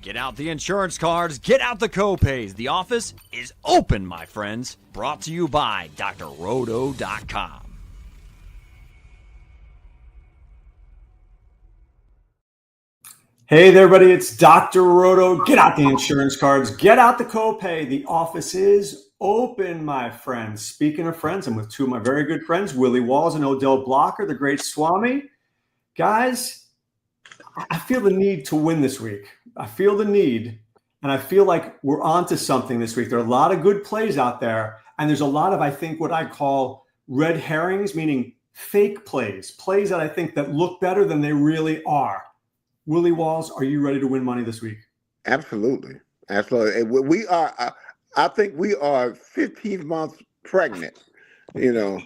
Get out the insurance cards, get out the copays. The office is open, my friends. Brought to you by drroto.com. Hey there, everybody, it's Dr. Roto. Get out the insurance cards, get out the copay. The office is open, my friends. Speaking of friends, I'm with two of my very good friends, Willie Walls and Odell Blocker, the great Swame. Guys, I feel the need to win this week. I feel the need, and I feel like we're onto something this week. There are a lot of good plays out there, and there's a lot of, I think, what I call red herrings, meaning fake plays that I think that look better than they really are. Willie Walls, are you ready to win money this week? Absolutely. We are, I think we are 15 months pregnant, So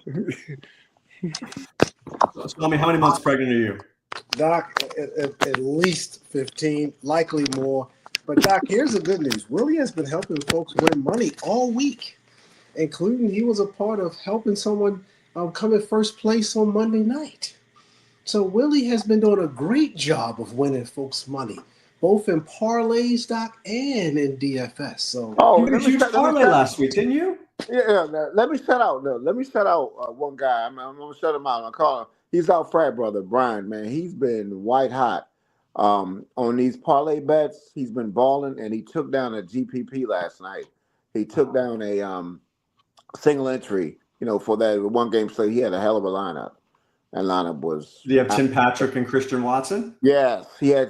tell me, how many months pregnant are you? Doc, at least 15, likely more. But, Doc, here's the good news. Willie has been helping folks win money all week, including he was a part of helping someone come in first place on Monday night. So Willie has been doing a great job of winning folks money, both in parlays, Doc, and in DFS. So you had a huge parlay last week, didn't you? Yeah. Let me shout out. One guy. I'm gonna shut him out. I call him. He's our frat brother, Brian. Man, he's been white hot on these parlay bets. He's been balling, and he took down a GPP last night. He took down a single entry. For that one game slate, he had a hell of a lineup. That lineup was. Do you have Tim Patrick and Christian Watson? Yes, he had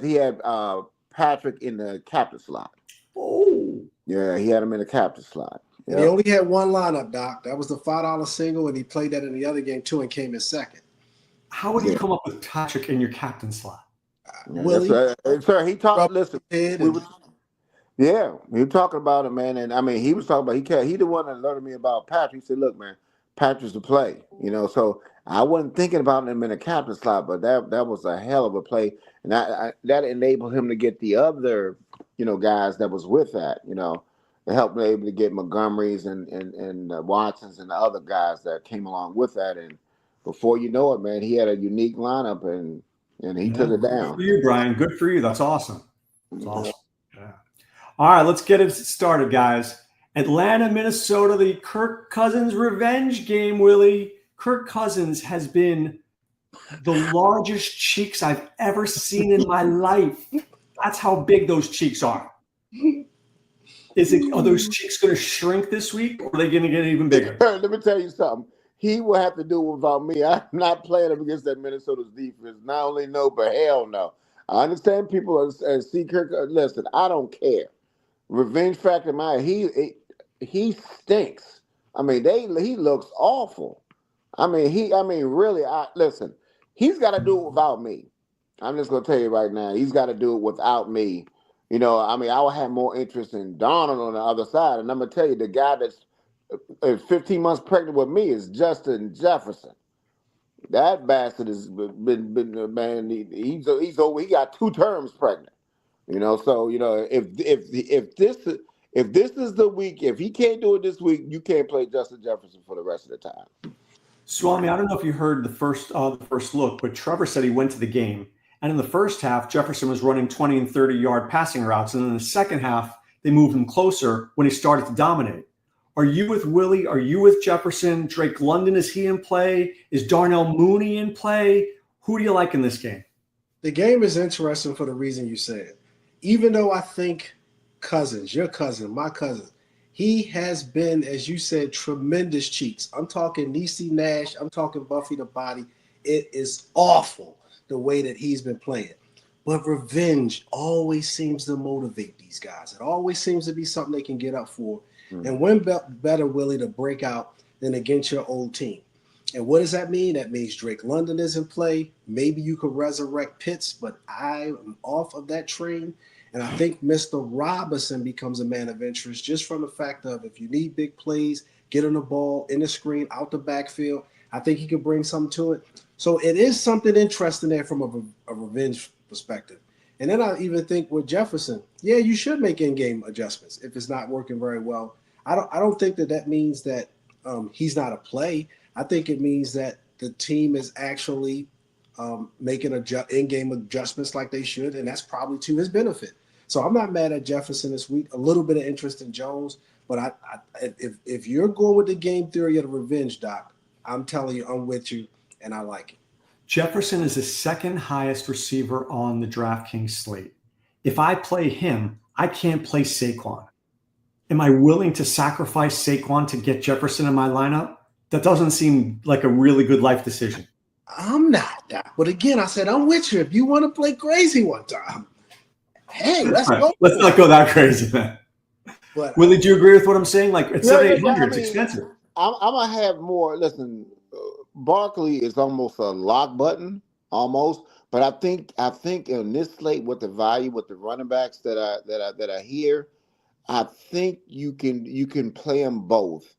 Patrick in the captain slot. Oh, yeah, he had him in the captain slot. And he only had one lineup, Doc. That was the $5 single, and he played that in the other game too and came in second. How would you come up with Patrick in your captain slot? Willie, sir, he talked. Listen, he was talking about him, man, and I mean, he was talking about he the one that alerted me about Patrick. He said, "Look, man, Patrick's the play," So I wasn't thinking about him in a captain slot, but that was a hell of a play, and that enabled him to get the other, guys that was with that, to help me able to get Montgomery's and Watsons and the other guys that came along with that, and before you know it, man, he had a unique lineup and he took it down. Good for you, Brian. Good for you. That's awesome. That's awesome. Yeah. All right, let's get it started, guys. Atlanta, Minnesota, the Kirk Cousins revenge game, Willie. Kirk Cousins has been the largest cheeks I've ever seen in my life. That's how big those cheeks are. Are those cheeks going to shrink this week, or are they going to get even bigger? Let me tell you something. He will have to do it without me. I'm not playing him against that Minnesota's defense. Not only no, but hell no. I understand people see Kirk. Listen, I don't care. Revenge factor, he stinks. I mean, he looks awful. Really, listen, he's got to do it without me. I'm just going to tell you right now, he's got to do it without me. I would have more interest in Donald on the other side. And I'm going to tell you, the guy that's 15 months pregnant with me is Justin Jefferson. That bastard has been man, he's over. He got 2 terms pregnant. So, if this is the week, if he can't do it this week, you can't play Justin Jefferson for the rest of the time. Swami, I don't know if you heard the first look, but Trevor said he went to the game. And in the first half, Jefferson was running 20 and 30-yard passing routes. And in the second half, they moved him closer when he started to dominate. Are you with Willie? Are you with Jefferson? Drake London, is he in play? Is Darnell Mooney in play? Who do you like in this game? The game is interesting for the reason you said. Even though I think Cousins, your cousin, my cousin, he has been, as you said, tremendous cheeks. I'm talking Niecy Nash. I'm talking Buffy the Body. It is awful the way that he's been playing. But revenge always seems to motivate these guys. It always seems to be something they can get up for. Mm-hmm. And when better, Willie, to break out than against your old team. And what does that mean? That means Drake London is in play. Maybe you could resurrect Pitts, but I am off of that train. And I think Mr. Robinson becomes a man of interest just from the fact of if you need big plays, get on the ball, in the screen, out the backfield, I think he could bring something to it. So it is something interesting there from a revenge perspective. And then I even think with Jefferson, yeah, you should make in-game adjustments if it's not working very well. I don't think that means that he's not a play. I think it means that the team is actually making in-game adjustments like they should, and that's probably to his benefit. So I'm not mad at Jefferson this week. A little bit of interest in Jones, but if you're going with the game theory of the revenge, Doc, I'm telling you, I'm with you, and I like it. Jefferson is the second highest receiver on the DraftKings slate. If I play him, I can't play Saquon. Am I willing to sacrifice Saquon to get Jefferson in my lineup? That doesn't seem like a really good life decision. I'm not, Doc. But again, I said I'm with you. If you want to play crazy one time, hey, let's go. Let's not go that crazy, man. But Willie, do you agree with what I'm saying? Like at 7,800, it's expensive. I'm gonna have more. Listen, Barkley is almost a lock button, almost. But I think in this slate with the value with the running backs that I hear, I think you can play them both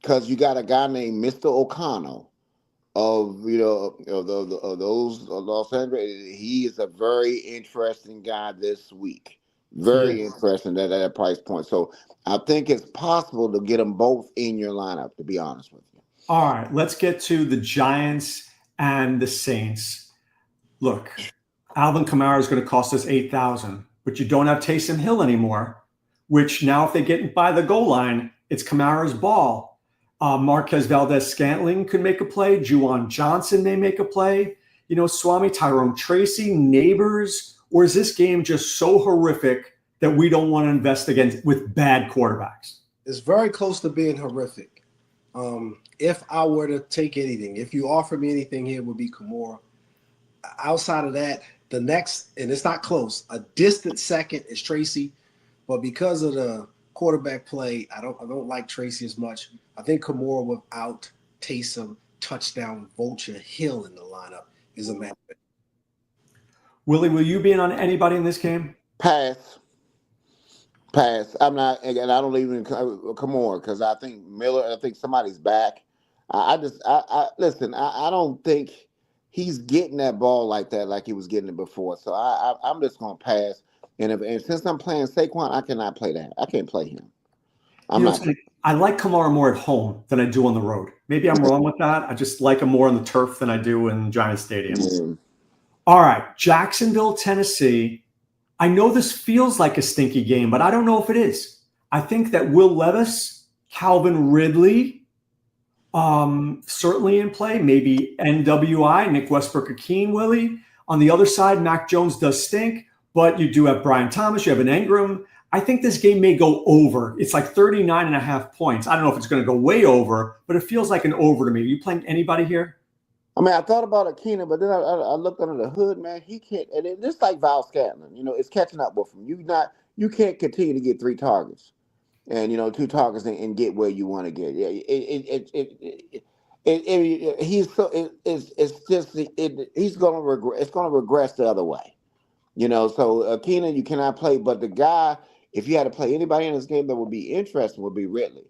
because you got a guy named Mr. O'Connell of those Los Angeles. He is a very interesting guy this week. Very interesting at that price point. So I think it's possible to get them both in your lineup, to be honest with you. All right, let's get to the Giants and the Saints. Look, Alvin Kamara is going to cost us $8,000, but you don't have Taysom Hill anymore, which now if they get by the goal line, it's Kamara's ball. Marquez Valdez-Scantling could make a play. Juwan Johnson may make a play. Swame, Tyrone Tracy, Neighbors. Or is this game just so horrific that we don't want to invest against with bad quarterbacks? It's very close to being horrific. If I were to take anything, if you offer me anything here, it would be Kamara. Outside of that, the next, and it's not close, a distant second is Tracy. But because of the quarterback play, I don't like Tracy as much. I think Kamara without Taysom, touchdown, Vulture, Hill in the lineup is a match. Willie, will you be in on anybody in this game? Pass. I'm not, and I don't even come on because I think Miller. I think somebody's back. I listen. I don't think he's getting that ball like that, like he was getting it before. So I'm just gonna pass. And since I'm playing Saquon, I cannot play that. I can't play him. I like Kamara more at home than I do on the road. Maybe I'm wrong with that. I just like him more on the turf than I do in Giant Stadium. Mm. All right, Jacksonville, Tennessee. I know this feels like a stinky game, but I don't know if it is. I think that Will Levis, Calvin Ridley, certainly in play. Maybe NWI, Nick Westbrook-Akeen, Willie. On the other side, Mac Jones does stink, but you do have Brian Thomas. You have an Ingram. I think this game may go over. It's like 39.5 points. I don't know if it's going to go way over, but it feels like an over to me. Are you playing anybody here? I mean, I thought about Akina, but then I looked under the hood, man. He can't, and it's just like Val Scanlon, it's catching up with him. You can't continue to get 3 targets, and 2 targets and get where you want to get. Yeah, he's going to regress. It's going to regress the other way, So Akina, you cannot play, but the guy, if you had to play anybody in this game that would be interesting, would be Ridley.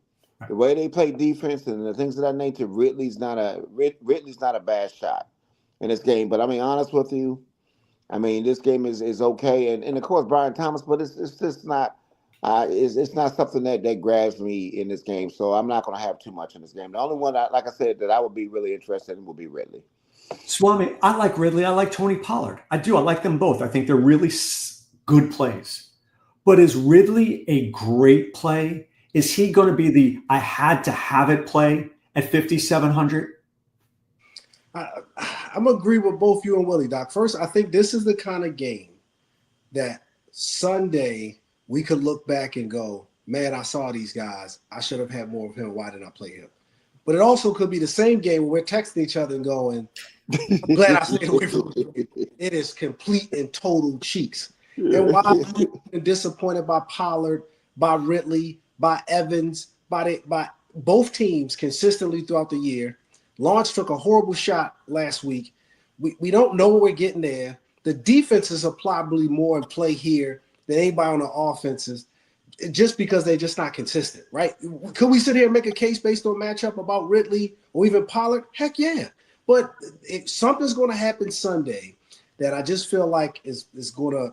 The way they play defense and the things of that nature, Ridley's not a bad shot in this game. But I mean, honest with you, I mean, this game is okay, and of course Brian Thomas, but it's just not it's not something that grabs me in this game. So I'm not going to have too much in this game. The only one, like I said, that I would be really interested in would be Ridley. Swami, I like Ridley. I like Tony Pollard. I do. I like them both. I think they're really good plays. But is Ridley a great play? Is he going to be the I had to have it play at 5,700? I'm agree with both you and Willie, Doc. First, I think this is the kind of game that Sunday we could look back and go, man, I saw these guys. I should have had more of him. Why didn't I play him? But it also could be the same game where we're texting each other and going, I'm glad I stayed away from it. It is complete and total cheeks. And while I'm disappointed by Pollard, by Ridley, by Evans, by both teams consistently throughout the year. Lawrence took a horrible shot last week. We don't know what we're getting there. The defenses are probably more in play here than anybody on the offenses, just because they're just not consistent, right? Could we sit here and make a case based on matchup about Ridley or even Pollard? Heck yeah. But if something's going to happen Sunday that I just feel like is going to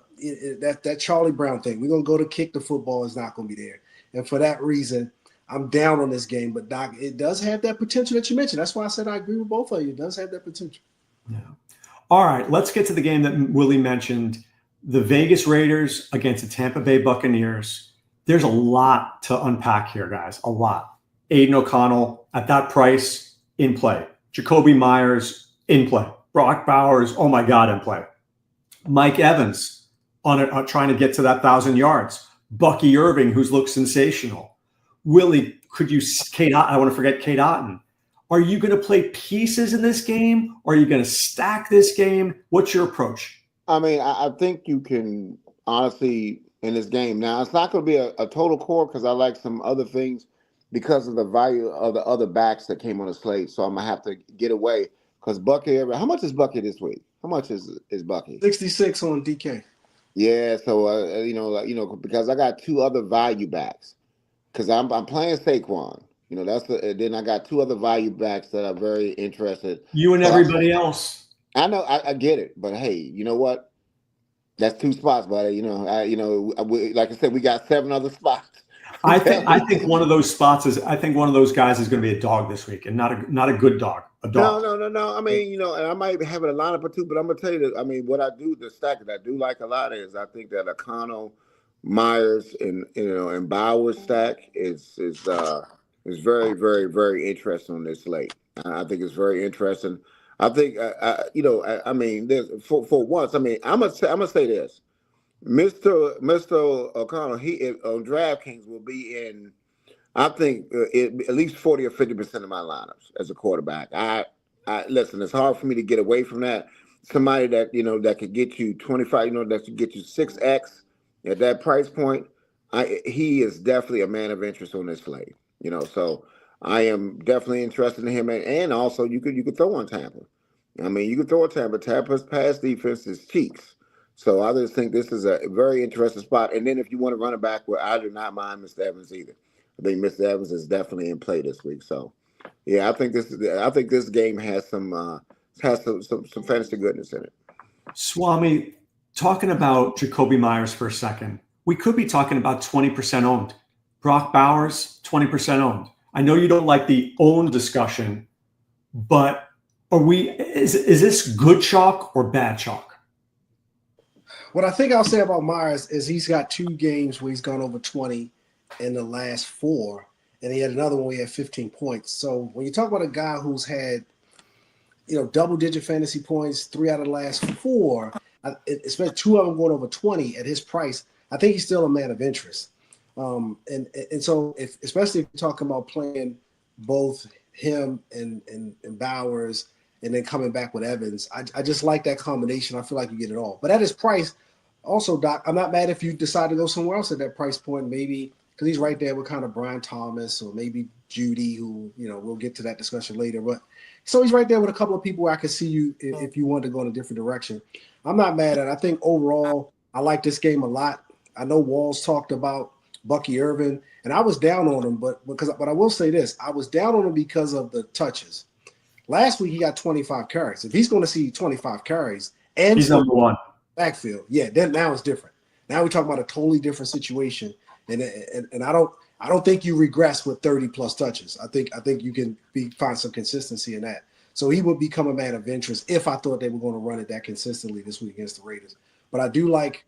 that Charlie Brown thing. We're going to go to kick the football is not going to be there. And for that reason, I'm down on this game. But, Doc, it does have that potential that you mentioned. That's why I said I agree with both of you. It does have that potential. Yeah. All right, let's get to the game that Willie mentioned. the Vegas Raiders against the Tampa Bay Buccaneers. There's a lot to unpack here, guys. A lot. Aiden O'Connell at that price in play. Jacoby Myers in play. Brock Bowers, oh my God, in play. Mike Evans trying to get to that 1,000 yards. Bucky Irving, who's looked sensational. Willie, I want to forget Kate Otten. Are you going to play pieces in this game? Or are you going to stack this game? What's your approach? I mean, I think you can honestly in this game. Now, it's not going to be a total core because I like some other things because of the value of the other backs that came on the slate. So I'm going to have to get away because Bucky, how much is Bucky this week? How much is Bucky? 66 on DK. Yeah, so because I got two other value backs because I'm playing Saquon. Then I got two other value backs that are very interested. You and everybody else. I know, I get it, but hey, you know what? That's two spots, buddy. Like I said, we got 7 other spots. I think one of those spots is. I think one of those guys is going to be a dog this week, and not a good dog. A dog. No. I mean, and I might have a lineup or two, but I'm gonna tell you that. I mean, what I do, the stack that I do like a lot is I think that O'Connell, Myers, and Bowers stack is very, very, very interesting on this slate. I think it's very interesting. I think I mean, for once, I mean, I'm gonna say this. Mr. O'Connell, he on DraftKings will be in, I think, at least 40 or 50% of my lineups as a quarterback. I listen. It's hard for me to get away from that. Somebody that that could get you 25, that could get you 6x at that price point. He is definitely a man of interest on this slate. So I am definitely interested in him, and also you could throw on Tampa. I mean, you could throw on Tampa. Tampa's pass defense is cheeks. So I just think this is a very interesting spot. And then if you want to run it back, I do not mind Mr. Evans either. I think Mr. Evans is definitely in play this week. So, yeah, I think this game has some fantasy goodness in it. Swame, talking about Jacoby Myers for a second, we could be talking about 20% owned. Brock Bowers, 20% owned. I know you don't like the own discussion, but is this good chalk or bad chalk? What I think I'll say about Myers is he's got 2 games where he's gone over 20 in the last 4, and he had another one where he had 15 points. So when you talk about a guy who's had, double-digit fantasy points 3 out of the last 4, especially 2 of them going over 20 at his price, I think he's still a man of interest. And so especially if you're talking about playing both him and Bowers and then coming back with Evans, I just like that combination. I feel like you get it all. But at his price, also, Doc, I'm not mad if you decide to go somewhere else at that price point, maybe because he's right there with kind of Brian Thomas or maybe Judy, who, we'll get to that discussion later. But so he's right there with a couple of people where I could see you if you want to go in a different direction. I'm not mad at it. I think overall, I like this game a lot. I know Walls talked about Bucky Irvin, and I was down on him, but I will say this. I was down on him because of the touches. Last week, he got 25 carries. If he's going to see 25 carries and he's number 1 backfield, then now it's different. Now we're talking about a totally different situation, and I don't think you regress with 30 plus touches. I think you can find some consistency in that. So he would become a man of interest if I thought they were going to run it that consistently this week against the Raiders. But I do like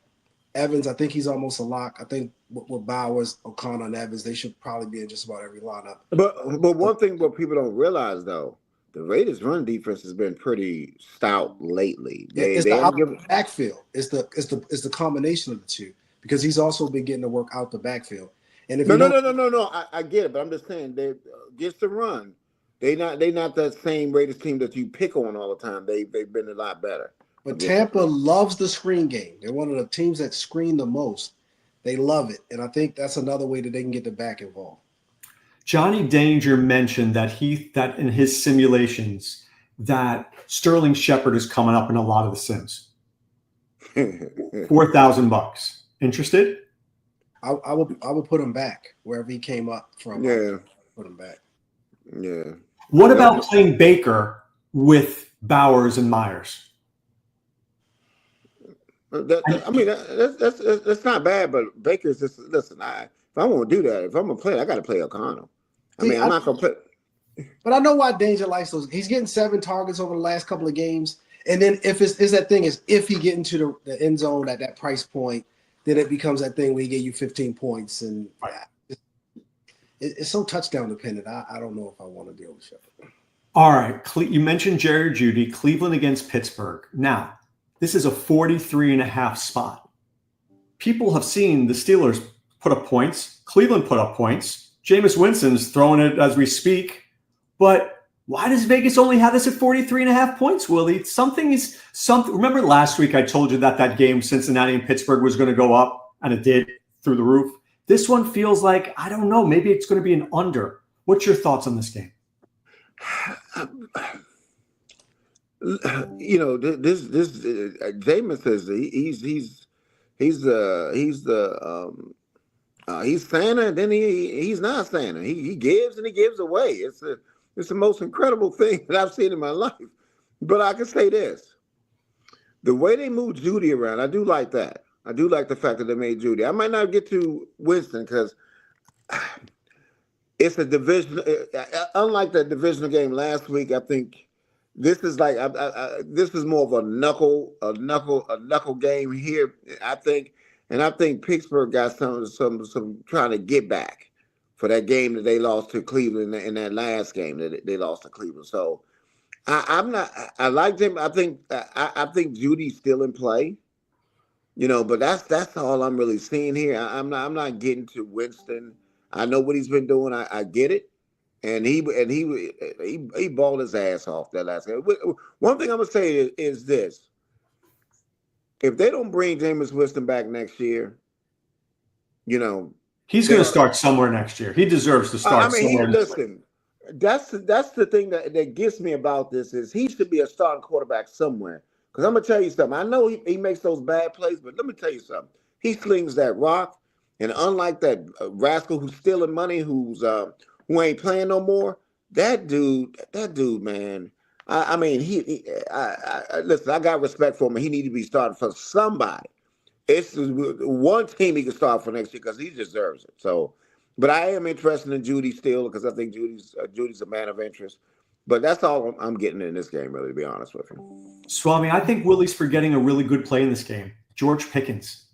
Evans. I think he's almost a lock. I think with Bowers, O'Connell, and Evans, they should probably be in just about every lineup. But one thing what people don't realize though, the Raiders' run defense has been pretty stout lately. It's the backfield. It's the combination of the two because he's also been getting to work out the backfield. And if no, I get it, but I'm just saying they against the run, they not that same Raiders team that you pick on all the time. They've been a lot better. But Tampa loves the screen game. They're one of the teams that screen the most. They love it, and I think that's another way that they can get the back involved. Johnny Danger mentioned that in his simulations that Sterling Shepard is coming up in a lot of the sims. $4,000. Interested? I will put him back wherever he came up from. Yeah, put him back. Yeah. What about playing Baker with Bowers and Myers? That's not bad, but Baker's just listen. If I want to do that, if I'm gonna play, I got to play O'Connell. I'm not gonna play. But I know why Danger likes those. He's getting 7 targets over the last couple of games, And then if it's that thing is if he get into the end zone at that price point, then it becomes that thing where he gave you 15 points and it's so touchdown dependent. I don't know if I want to deal with Shepard. All right. You mentioned Jerry Jeudy, Cleveland against Pittsburgh. Now, this is a 43.5 spot. People have seen the Steelers put up points. Cleveland put up points. Jameis Winston's throwing it as we speak. But why does Vegas only have this at 43.5 points, Willie? Something. Remember last week I told you that game Cincinnati and Pittsburgh was going to go up, and it did through the roof. This one feels like, I don't know, maybe it's going to be an under. What's your thoughts on this game? You know, this Jameis says he's Santa, and then he's not Santa. He gives and he gives away. It's the most incredible thing that I've seen in my life. But I can say this: the way they move Jeudy around, I do like that. I do like the fact that they made Jeudy. I might not get to Winston because it's a division. Unlike that divisional game last week, I think this is like this is more of a knuckle game here. I think Pittsburgh got some trying to get back for that game that they lost to Cleveland in that last game that they lost to Cleveland. So I'm not. I like them. I think Judy's still in play. You know, but that's all I'm really seeing here. I'm not getting to Winston. I know what he's been doing. I get it, and he balled his ass off that last game. One thing I'm gonna say is this: if they don't bring Jameis Winston back next year, you know, he's going to start somewhere next year. He deserves to start. Listen, that's the thing that gets me about this is he should be a starting quarterback somewhere. Because I'm going to tell you something. I know he makes those bad plays, but let me tell you something. He slings that rock, and unlike that rascal who's stealing money, who ain't playing no more, that dude, man. Listen, I got respect for him. He need to be starting for somebody. It's one team he can start for next year because he deserves it. So, but I am interested in Jeudy still because I think Judy's a man of interest. But that's all I'm getting in this game, really, to be honest with you. Swame, I think Willie's forgetting a really good play in this game. George Pickens,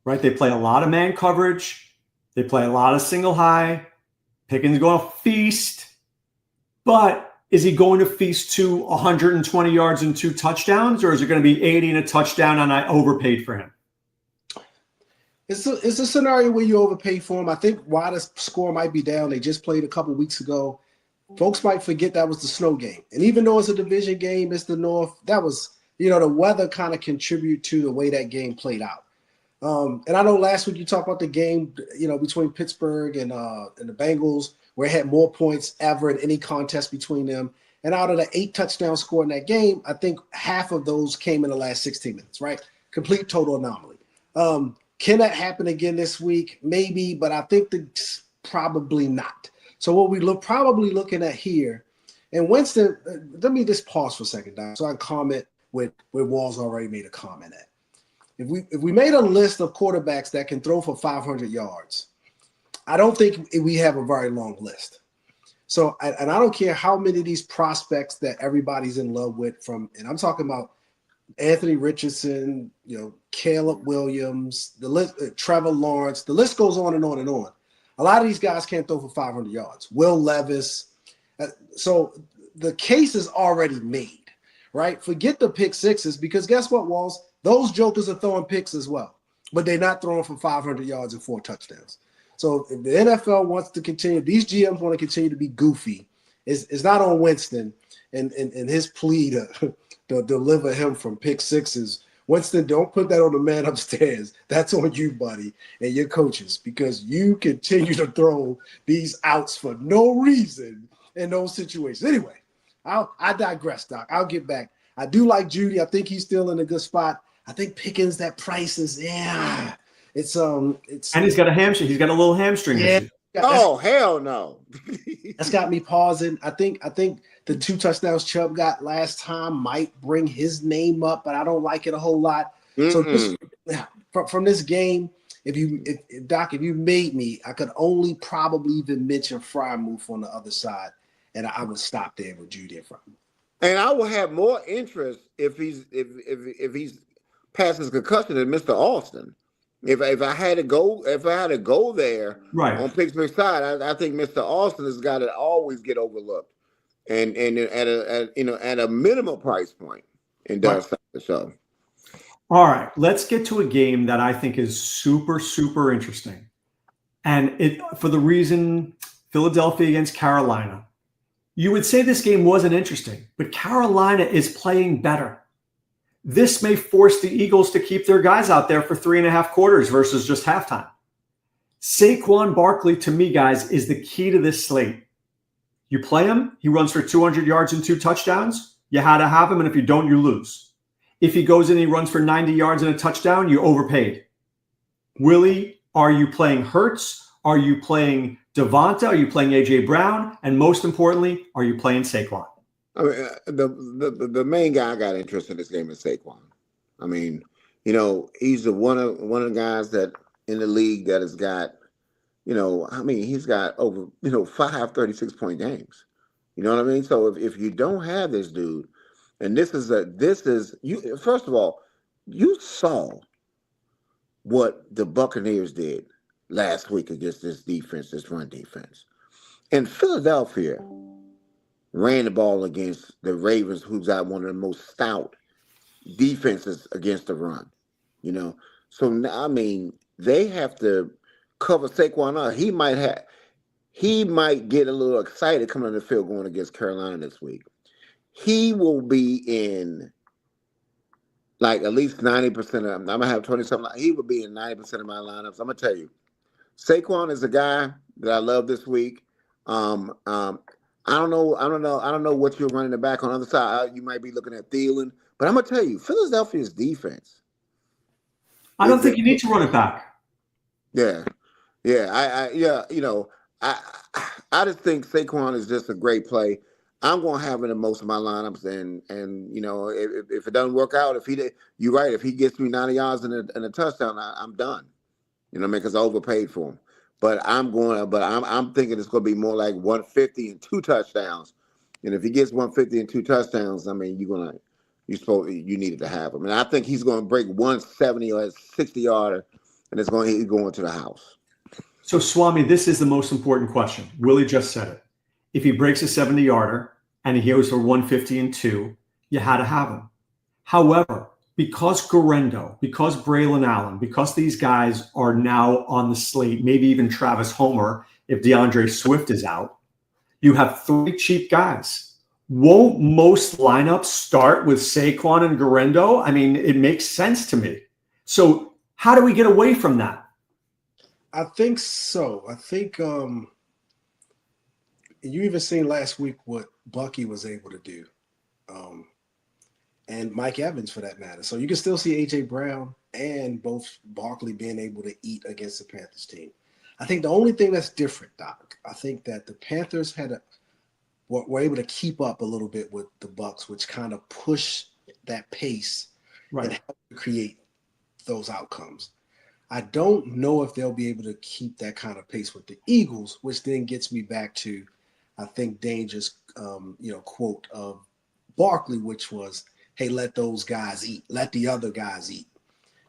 right? They play a lot of man coverage. They play a lot of single high. Pickens going to feast. But is he going to feast to 120 yards and 2 touchdowns, or is it going to be 80 and a touchdown and I overpaid for him? It's a scenario where you overpay for him. I think why the score might be down. They just played a couple weeks ago. Folks might forget that was the snow game. And even though it's a division game, it's the North. That was, the weather kind of contribute to the way that game played out. And I know last week you talked about the game, between Pittsburgh and the Bengals, where it had more points ever in any contest between them. And out of the 8 touchdowns scored in that game, I think half of those came in the last 16 minutes, right? Complete total anomaly. Can that happen again this week? Maybe, but I think that's probably not. So what we probably looking at here, and Winston, let me just pause for a second, Doc, so I can comment where Walls already made a comment at. If we made a list of quarterbacks that can throw for 500 yards, I don't think we have a very long list. So, and I don't care how many of these prospects that everybody's in love with and I'm talking about Anthony Richardson, Caleb Williams, the list, Trevor Lawrence, the list goes on and on and on. A lot of these guys can't throw for 500 yards. Will Levis. So the case is already made, right? Forget the pick sixes because guess what, Walls? Those jokers are throwing picks as well, but they're not throwing for 500 yards and 4 touchdowns. So if the NFL wants to continue, these GMs want to continue to be goofy. It's not on Winston and his plea to deliver him from pick sixes. Winston, don't put that on the man upstairs. That's on you, buddy, and your coaches, because you continue to throw these outs for no reason in those situations. Anyway, I digress, Doc. I'll get back. I do like Jeudy. I think he's still in a good spot. I think Pickens, that price is, it's and he's got a hamstring. He's got a little hamstring issue. Oh, hell no. That's got me pausing. I think the 2 touchdowns Chubb got last time might bring his name up, but I don't like it a whole lot. So from this game, if you made me, I could only probably even mention Freiermuth on the other side, and I would stop there with Jeudy and Freiermuth. And I will have more interest if he's past his concussion than Mr. Austin. If I had to go there Right. on Pittsburgh side, I think Mr. Austin has got to always get overlooked, and at a minimal price point, and Right. does the show. All right, let's get to a game that I think is super, super interesting. And for the reason Philadelphia against Carolina. You would say this game wasn't interesting, but Carolina is playing better. This may force the Eagles to keep their guys out there for 3.5 quarters versus just halftime. Saquon Barkley, to me, guys, is the key to this slate. You play him, he runs for 200 yards and 2 touchdowns. You had to have him, and if you don't, you lose. If he goes in and he runs for 90 yards and a touchdown, you overpaid. Willie, are you playing Hurts? Are you playing Devonta? Are you playing A.J. Brown? And most importantly, are you playing Saquon? I mean, the main guy I got interested in this game is Saquon. I mean, he's one of the guys that in the league that has got, he's got over 5 36-point games. You know what I mean? So if you don't have this dude, and this is you. First of all, you saw what the Buccaneers did last week against this defense, this run defense, and Philadelphia ran the ball against the Ravens, who's got one of the most stout defenses against the run. So I mean, they have to cover Saquon up. He might get a little excited coming on the field going against Carolina this week. He will be in like at least 90% of them. I'm gonna have 20-something. He will be in 90% of my lineups. I'm gonna tell you, Saquon is a guy that I love this week. I don't know what you're running the back on the other side. You might be looking at Thielen, but I'm gonna tell you, Philadelphia's defense. I don't think you need to run it back. Yeah. I just think Saquon is just a great play. I'm going to have him in most of my lineups, and if it doesn't work out, you're right. If he gets me 90 yards and a touchdown, I'm done. Because I overpaid for him. But I'm thinking it's going to be more like 150 and 2 touchdowns. And if he gets 150 and 2 touchdowns, I mean, you needed to have him. And I think he's going to break 170 or 60 yarder, and he's going to the house. So, Swame, this is the most important question. Willie just said it. If he breaks a 70-yarder and he goes for 150 and 2, you had to have him. However, because Garendo, because Braylon Allen, because these guys are now on the slate, maybe even Travis Homer, if DeAndre Swift is out, you have 3 cheap guys. Won't most lineups start with Saquon and Garendo? I mean, it makes sense to me. So how do we get away from that? I think so. I think you even seen last week what Bucky was able to do. And Mike Evans for that matter. So you can still see A.J. Brown and both Barkley being able to eat against the Panthers team. I think the only thing that's different, Doc, I think that the Panthers were able to keep up a little bit with the Bucs, which kind of pushed that pace and helped to create those outcomes. I don't know if they'll be able to keep that kind of pace with the Eagles, which then gets me back to, I think, Danger's quote of Barkley, which was, hey, let those guys eat. Let the other guys eat.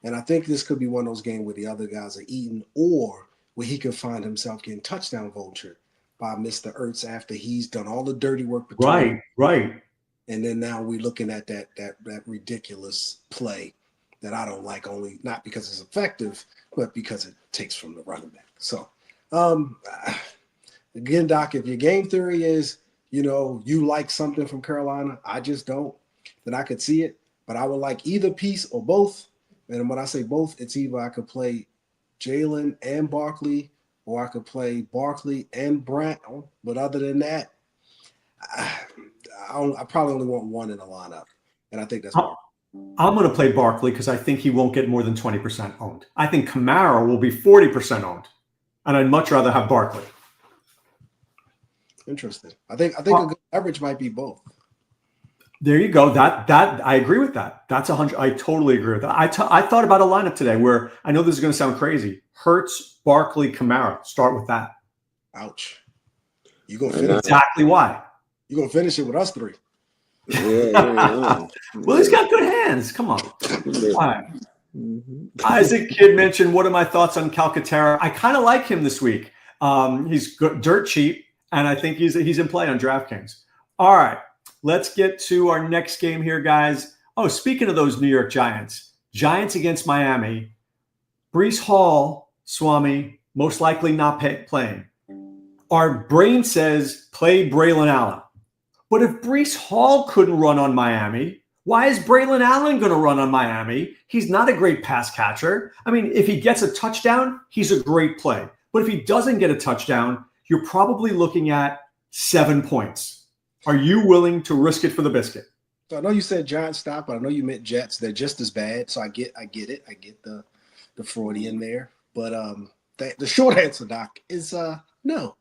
And I think this could be one of those games where the other guys are eating, or where he could find himself getting touchdown vultured by Mr. Ertz after he's done all the dirty work. Right. And then now we're looking at that ridiculous play that I don't like, only not because it's effective, but because it takes from the running back. So, again, Doc, if your game theory is, you like something from Carolina, I just don't, then I could see it. But I would like either piece or both. And when I say both, it's either I could play Jalen and Barkley, or I could play Barkley and Brown. But other than that, I probably only want one in the lineup. And I think that's I'm going to play Barkley because I think he won't get more than 20% owned. I think Kamara will be 40% owned. And I'd much rather have Barkley. Interesting. I think a good average might be both. There you go. That I agree with that. That's 100. I totally agree with that. I thought about a lineup today where I know this is going to sound crazy. Hurts, Barkley, Kamara. Start with that. Ouch. You gonna finish exactly why? You gonna finish it with us 3? Yeah. Well, he's got good hands. Come on. Yeah. All right. Isaac Kidd mentioned, what are my thoughts on Calcaterra? I kind of like him this week. He's dirt cheap, and I think he's in play on DraftKings. All right, let's get to our next game here, guys. Oh, speaking of those New York Giants against Miami, Breece Hall, Swame, most likely not playing. Our brain says play Braylon Allen. But if Breece Hall couldn't run on Miami, why is Braylon Allen going to run on Miami? He's not a great pass catcher. I mean, if he gets a touchdown, he's a great play. But if he doesn't get a touchdown, you're probably looking at 7 points. Are you willing to risk it for the biscuit? So I know you said Giants stock, but I know you meant Jets. They're just as bad. So I get it. I get the Freudian there. But the short answer, Doc, is no.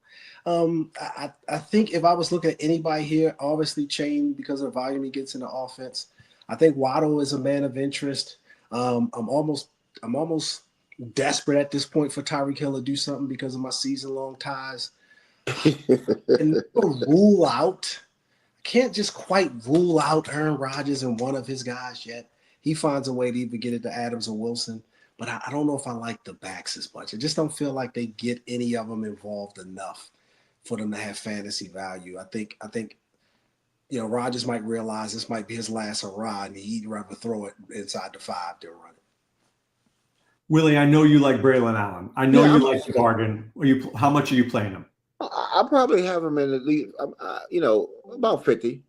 I think if I was looking at anybody here, obviously Chain because of the volume he gets in the offense. I think Waddle is a man of interest. I'm almost desperate at this point for Tyreek Hill to do something because of my season-long ties. And rule out. I can't just quite rule out Aaron Rodgers and one of his guys yet. He finds a way to either get it to Adams or Wilson. But I don't know if I like the backs as much. I just don't feel like they get any of them involved enough for them to have fantasy value. I think Rodgers might realize this might be his last hurrah, and he'd rather throw it inside the 5 than run it. Willie, I know you like Braylon Allen. I know you like the bargain. How much are you playing him? I probably have him in at least, about 50.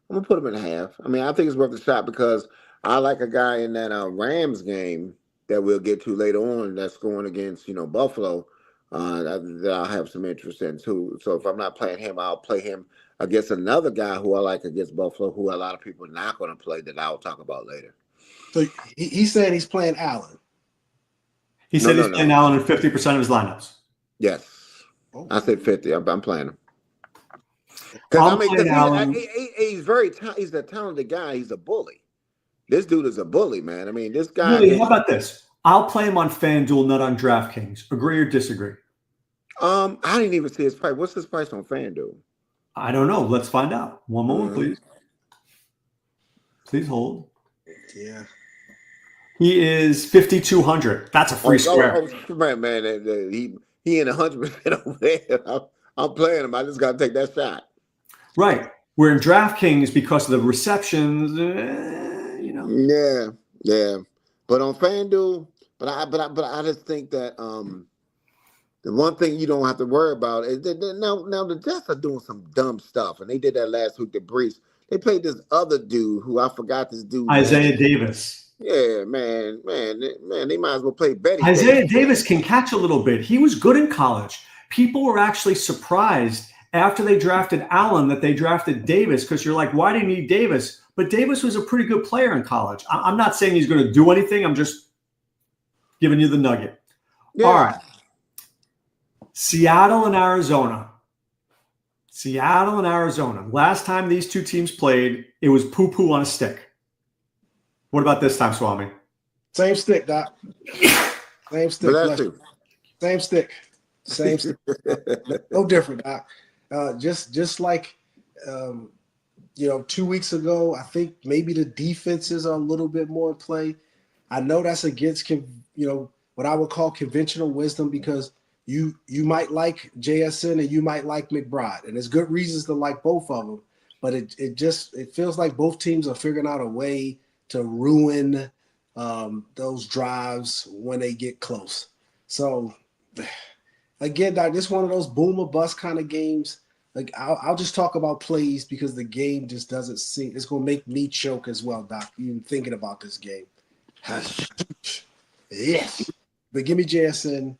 I'm going to put him in half. I mean, I think it's worth a shot because I like a guy in that Rams game that we'll get to later on that's going against, Buffalo. That I'll have some interest in too. So if I'm not playing him, I'll play him against another guy who I like against Buffalo, who a lot of people are not going to play that I'll talk about later. So he said he's playing Allen. He said he's playing Allen in 50% of his lineups. Yes. Oh. I said 50. I'm playing him. He's a talented guy. He's a bully. This dude is a bully, man. I mean, this guy. Willie, how about this? I'll play him on FanDuel, not on DraftKings. Agree or disagree? I didn't even see his price. What's his price on FanDuel? I don't know. Let's find out. One moment, please. Please hold. Yeah. He is 5,200. That's a free square. Man, he in 100% over there. I'm playing him. I just got to take that shot. Right. We're in DraftKings because of the receptions. Yeah. But on FanDuel, but I just think that the one thing you don't have to worry about is that now the Jets are doing some dumb stuff, and they did that last week. The Brees, they played this other dude who I forgot this dude. Isaiah Davis. Yeah, man, they might as well play Betty. Isaiah Davis can catch a little bit. He was good in college. People were actually surprised after they drafted Allen that they drafted Davis because you're like, why do you need Davis? But Davis was a pretty good player in college. I'm not saying he's going to do anything. I'm just giving you the nugget. Yeah. All right. Seattle and Arizona. Last time these two teams played, it was poo-poo on a stick. What about this time, Swami? Same stick, Doc. Same stick. Same stick. Same stick. No different, Doc. Just like 2 weeks ago, I think maybe the defenses are a little bit more in play. I know that's against what I would call conventional wisdom because you might like JSN and you might like McBride, and there's good reasons to like both of them. But it feels like both teams are figuring out a way to ruin those drives when they get close. So again, Doc, this is one of those boom or bust kind of games. Like I'll just talk about plays because the game just doesn't seem it's gonna make me choke as well, Doc. Even thinking about this game. Yes. But give me JSN,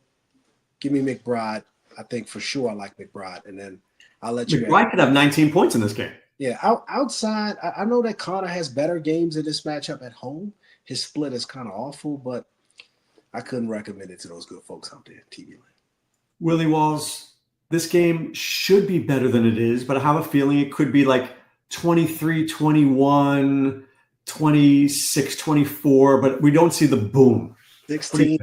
give me McBride. I think for sure I like McBride. And then I'll let you McBride could have 19 points in this game. Yeah, outside, I know that Connor has better games in this matchup at home. His split is kind of awful, but I couldn't recommend it to those good folks out there, TV land. Willie Walls, this game should be better than it is, but I have a feeling it could be like 23-21, 26-24, but we don't see the boom. 16.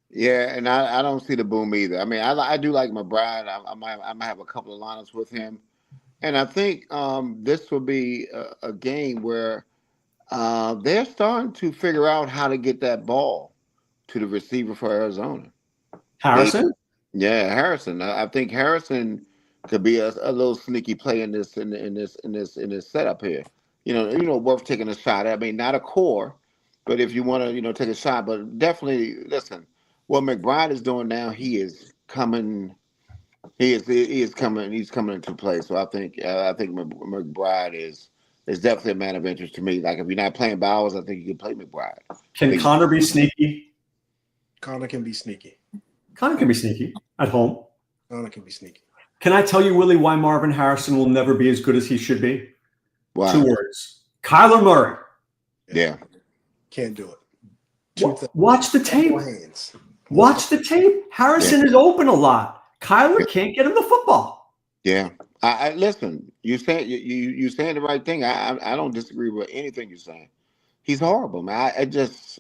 Yeah, and I don't see the boom either. I mean, I do like McBride. I might have a couple of lineups with him. And I think this will be a game where they're starting to figure out how to get that ball to the receiver for Arizona. They, Harrison? yeah, Harrison. I think Harrison could be a little sneaky play in this setup here. Worth taking a shot at. I mean, not a core, but if you want to, take a shot, but definitely listen. What McBride is doing now, he is coming. He is coming. He's coming into play. So I think McBride is definitely a man of interest to me. Like if you're not playing Bowers, I think you can play McBride. Can Connor be sneaky? Connor can be sneaky. Connor can be sneaky at home. Connor can be sneaky. Can I tell you, Willie, why Marvin Harrison will never be as good as he should be? Wow. 2 words. Kyler Murray. Yeah. Can't do it. Watch the tape. Hands. Watch the tape. Harrison is open a lot. Kyler can't get him the football. Yeah. I listen. You saying the right thing. I don't disagree with anything you're saying. He's horrible, man. I just.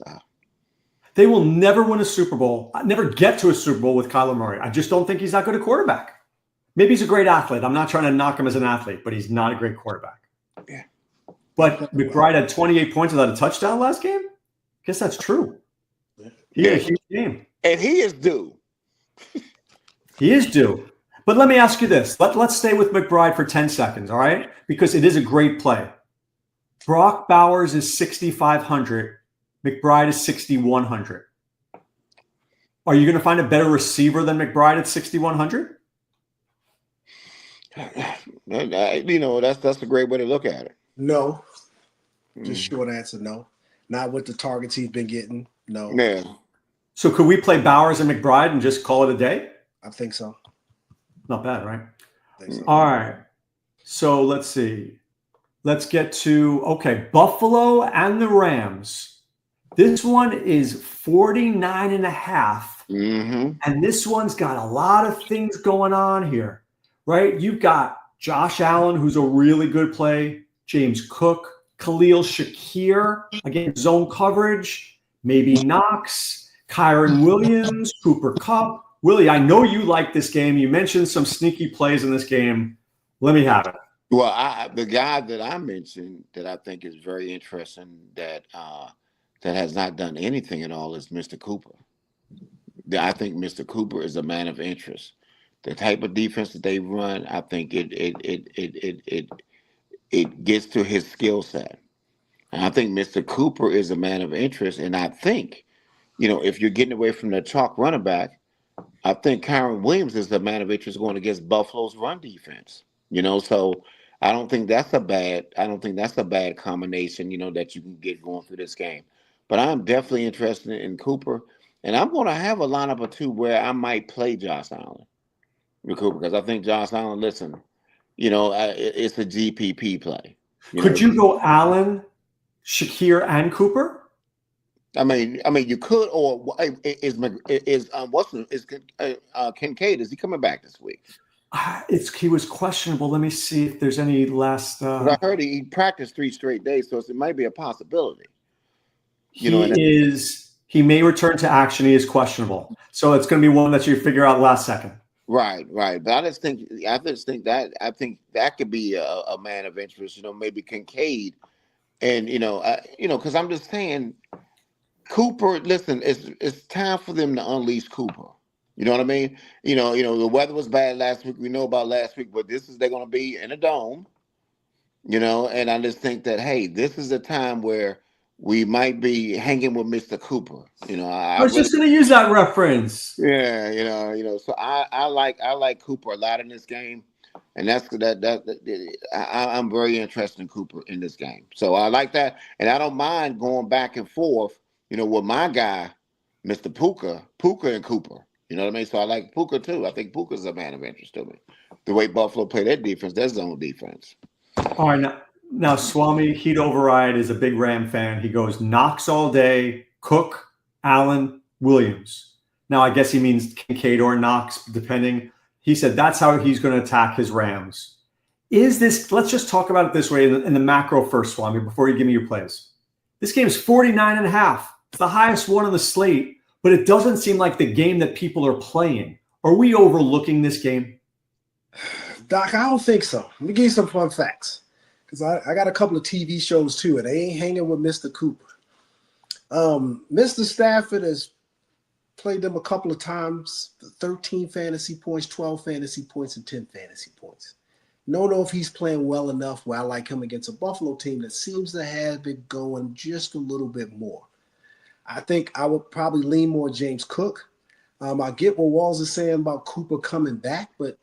They will never win a Super Bowl. Never get to a Super Bowl with Kyler Murray. I just don't think he's that good a quarterback. Maybe he's a great athlete. I'm not trying to knock him as an athlete, but he's not a great quarterback. Yeah. But McBride had 28 points without a touchdown last game. I guess that's true. He had a huge game. And he is due. He is due. But let me ask you this. Let's stay with McBride for 10 seconds, all right? Because it is a great play. Brock Bowers is 6,500. McBride is 6,100. Are you going to find a better receiver than McBride at 6,100? That's a great way to look at it. No. Just short answer, no. Not with the targets he's been getting. No. Yeah. So could we play Bowers and McBride and just call it a day? I think so. Not bad, right? I think so. All right. So let's see. Let's get to, Buffalo and the Rams. This one is 49.5. Mm-hmm. And this one's got a lot of things going on here, right? You've got Josh Allen, who's a really good play, James Cook, Khalil Shakir, again, zone coverage, maybe Knox, Kyron Williams, Cooper Kupp. Willie, I know you like this game. You mentioned some sneaky plays in this game. Let me have it. Well, the guy that I mentioned that I think is very interesting that has not done anything at all is Mr. Cooper. I think Mr. Cooper is a man of interest. The type of defense that they run, I think it gets to his skill set. And I think Mr. Cooper is a man of interest. And I think, if you're getting away from the chalk running back, I think Kyron Williams is the man of interest going against Buffalo's run defense. So I don't think that's a bad combination, that you can get going through this game. But I'm definitely interested in Cooper. And I'm going to have a lineup or two where I might play Josh Allen with Cooper because I think Josh Allen, listen, it's a GPP play. Could you go Allen, Shakir, and Cooper? I mean, you could, or Kincaid? Is he coming back this week? He was questionable. Let me see if there's any last. I heard he practiced 3 straight days, so it might be a possibility. He may return to action. He is questionable, so it's going to be one that you figure out last second. Right. But I think that could be a man of interest. Maybe Kincaid, and because I'm just saying, Cooper. Listen, it's time for them to unleash Cooper. You know what I mean? The weather was bad last week. We know about last week, but they're going to be in a dome. And I just think that this is a time where we might be hanging with Mr. Cooper. I was just going to use that reference. Yeah, So I like Cooper a lot in this game, and I'm very interested in Cooper in this game. So I like that, and I don't mind going back and forth. With my guy, Mr. Puka and Cooper. You know what I mean? So I like Puka too. I think Puka's a man of interest to me. The way Buffalo play their defense, their zone defense. All right, now Swame Heat Override is a big Ram fan. He goes Knox all day, Cook, Allen, Williams. Now I guess he means Kincaid or Knox, depending. He said that's how he's going to attack his Rams. Let's just talk about it this way in the macro first, Swame, before you give me your plays. This game is 49.5. It's the highest one on the slate. But it doesn't seem like the game that people are playing. Are we overlooking this game? Doc, I don't think so. Let me give you some fun facts. Because I got a couple of TV shows too, and they ain't hanging with Mr. Cooper. Mr. Stafford has played them a couple of times, 13 fantasy points, 12 fantasy points, and 10 fantasy points. Don't know if he's playing well enough where I like him against a Buffalo team that seems to have it going just a little bit more. I think I would probably lean more James Cook. I get what Walls is saying about Cooper coming back, but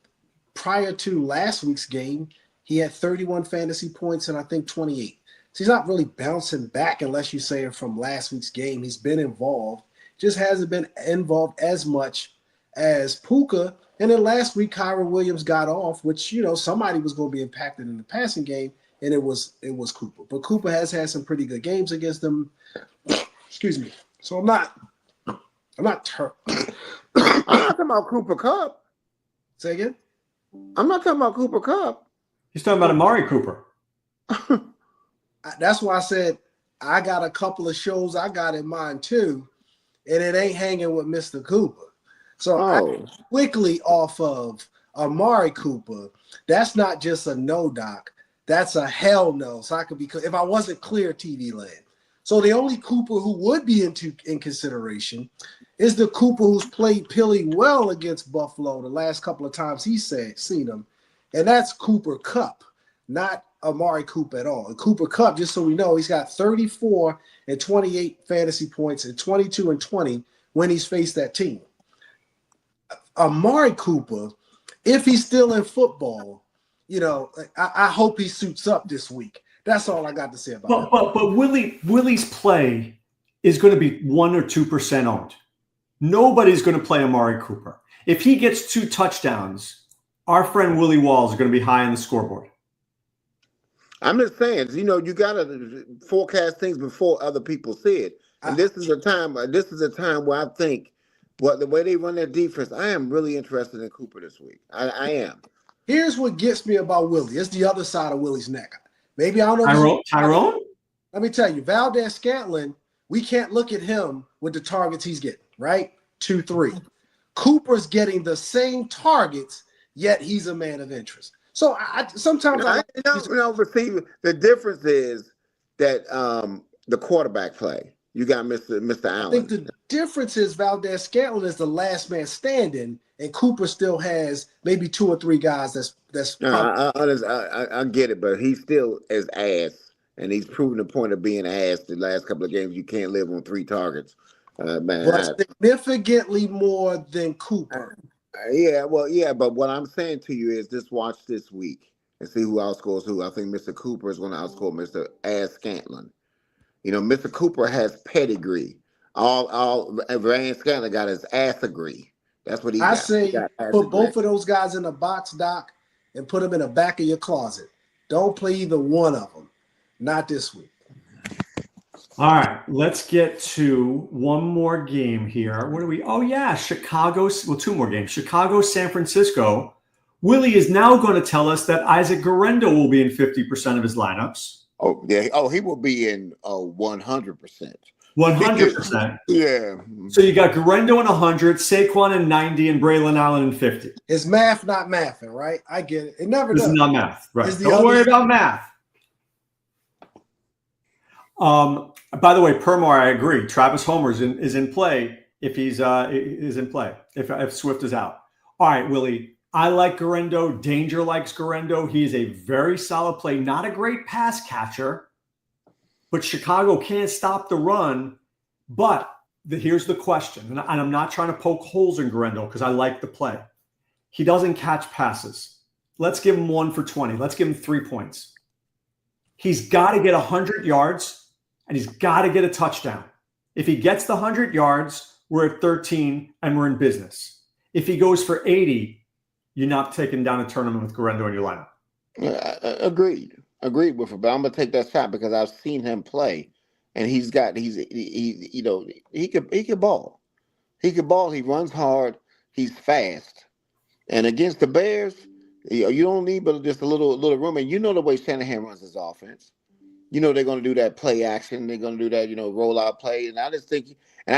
prior to last week's game, he had 31 fantasy points and I think 28. So he's not really bouncing back unless you say from last week's game. He's been involved, just hasn't been involved as much as Puka. And then last week, Kyron Williams got off, which, somebody was going to be impacted in the passing game, and it was Cooper. But Cooper has had some pretty good games against them. Excuse me. So I'm not I'm not talking about Cooper Kupp. Say again? I'm not talking about Cooper Kupp. He's talking about Amari Cooper. That's why I said I got a couple of shows I got in mind too, and it ain't hanging with Mr. Cooper. So I quickly off of Amari Cooper. That's not just a no, Doc. That's a hell no. So I could be, if I wasn't clear, TV land. So the only Cooper who would be in consideration is the Cooper who's played Pilly well against Buffalo the last couple of times he's seen him, and that's Cooper Kupp, not Amari Cooper at all. And Cooper Kupp, just so we know, he's got 34 and 28 fantasy points and 22 and 20 when he's faced that team. Amari Cooper, if he's still in football, I hope he suits up this week. That's all I got to say about it. But Willie's play is going to be 1 or 2% owned. Nobody's going to play Amari Cooper. If he gets 2 touchdowns, our friend Willie Walls is going to be high on the scoreboard. I'm just saying, you got to forecast things before other people see it. And this is a time where I think, the way they run their defense, I am really interested in Cooper this week. I am. Here's what gets me about Willie. It's the other side of Willie's neck. Maybe I don't know. Tyrone? Let me tell you, Valdez-Scantling, we can't look at him with the targets he's getting, right? 2, 3. Cooper's getting the same targets, yet he's a man of interest. So sometimes but see, the difference is that the quarterback play. You got Mr. Allen. I think the difference is Valdez-Scantling is the last man standing, and Cooper still has maybe 2 or 3 guys that's. I get it, but he's still as ass, and he's proven the point of being ass the last couple of games. You can't live on 3 targets, man. But significantly more than Cooper. But what I'm saying to you is just watch this week and see who outscores who. I think Mr. Cooper is going to outscore Mr. Scantling. Mr. Cooper has pedigree. All Van Scantling got his ass agree. That's what he got. I say put both of those guys in a box, Doc, and put them in the back of your closet. Don't play either one of them. Not this week. All right, let's get to one more game here. What are we? Oh, yeah, Chicago. Well, 2 more games. Chicago, San Francisco. Willie is now going to tell us that Isaac Guerrero will be in 50% of his lineups. Oh, yeah. Oh, he will be in 100%. 100%. Yeah. So you got Guerrero in 100, Saquon in 90, and Braylon Allen in 50. It's math, not mathing, right? I get it. It never does. This is not math, right? Don't worry about math. By the way, Permar, I agree. Travis Homer is in play if he's is in play if Swift is out. All right, Willie. I like Guerrero. Danger likes Guerrero. He is a very solid play. Not a great pass catcher, but Chicago can't stop the run. But here's the question, and I'm not trying to poke holes in Guerrero because I like the play. He doesn't catch passes. Let's give him 1 for 20. Let's give him 3 points. He's got to get 100 yards, and he's got to get a touchdown. If he gets the 100 yards, we're at 13, and we're in business. If he goes for 80, you're not taking down a tournament with Guerrero in your lineup. Agreed with it, but I'm gonna take that shot because I've seen him play, and he can ball. He can ball. He runs hard. He's fast, and against the Bears, you don't need but just a little room. And the way Shanahan runs his offense. They're going to do that play action. They're going to do that roll out play. And I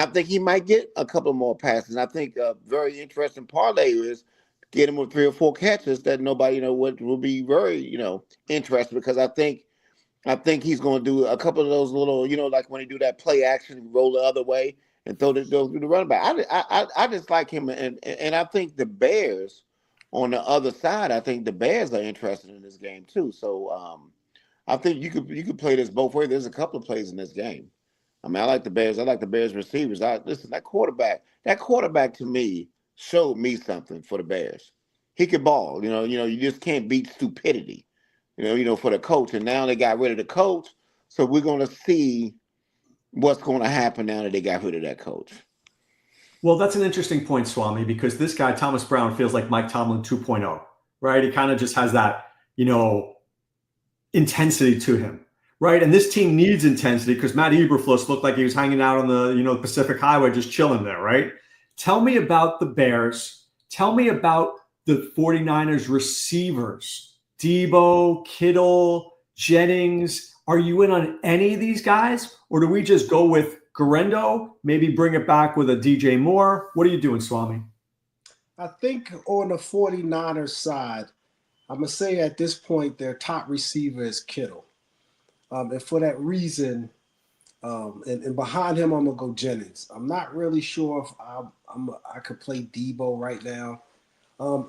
think he might get a couple more passes. And I think a very interesting parlay is get him with 3 or 4 catches that nobody, will be very, interested because I think he's going to do a couple of those little, like when he do that play action, roll the other way and throw through the running back. I just like him, and I think the Bears on the other side. I think the Bears are interested in this game too. So I think you could play this both ways. There's a couple of plays in this game. I mean, I like the Bears. I like the Bears receivers. Listen, that quarterback. That quarterback to me showed me something for the Bears. He could ball. You just can't beat stupidity. For the coach. And now they got rid of the coach. So we're going to see what's going to happen now that they got rid of that coach. Well, that's an interesting point, Swami, because this guy, Thomas Brown, feels like Mike Tomlin 2.0, right? He kind of just has that, intensity to him, right? And this team needs intensity because Matt Eberflus looked like he was hanging out on the, Pacific Highway, just chilling there, right? Tell me about the Bears. Tell me about the 49ers receivers, Debo, Kittle, Jennings. Are you in on any of these guys? Or do we just go with Garendo, maybe bring it back with a DJ Moore? What are you doing, Swami? I think on the 49ers side, I'm going to say at this point, their top receiver is Kittle. And for that reason, and behind him, I'm going to go Jennings. I'm not really sure if I could play Debo right now.